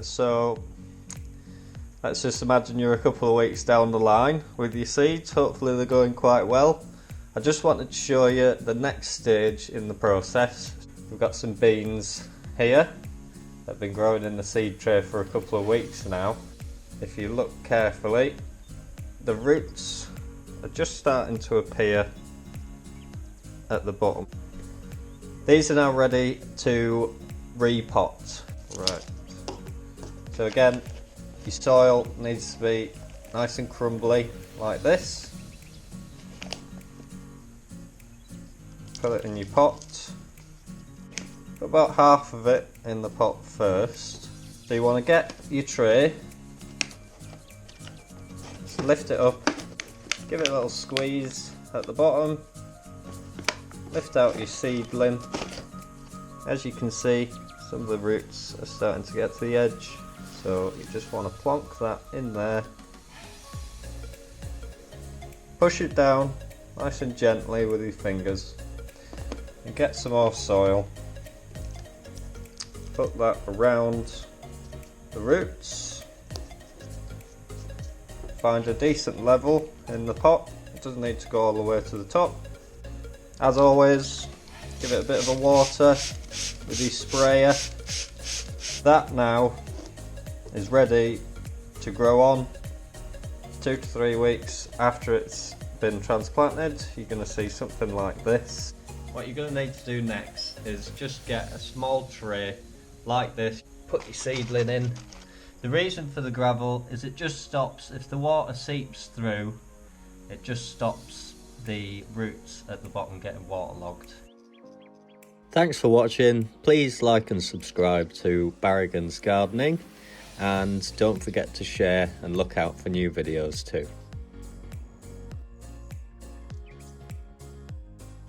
So let's just imagine you're a couple of weeks down the line with your seeds. Hopefully they're going quite well. I just wanted to show you the next stage in the process. We've got some beans here that have been growing in the seed tray for a couple of weeks now. If you look carefully, the roots are just starting to appear at the bottom. These are now ready to repot. Right. So again, your soil needs to be nice and crumbly like this. Put it in your pot. Put about half of it in the pot first. So you want to get your tray, just lift it up, give it a little squeeze at the bottom, lift out your seedling. As you can see, some of the roots are starting to get to the edge, so you just want to plonk that in there. Push it down nice and gently with your fingers and get some more soil. Put that around the roots. Find a decent level in the pot. It doesn't need to go all the way to the top. As always, give it a bit of a water with your sprayer. That now is ready to grow on. 2 to 3 weeks after it's been transplanted, you're going to see something like this. What you're going to need to do next is just get a small tray like this, put your seedling in. The reason for the gravel is it just stops, if the water seeps through, it just stops the roots at the bottom getting waterlogged. Thanks for watching. Please like and subscribe to Barrigan's Gardening, and don't forget to share and look out for new videos too.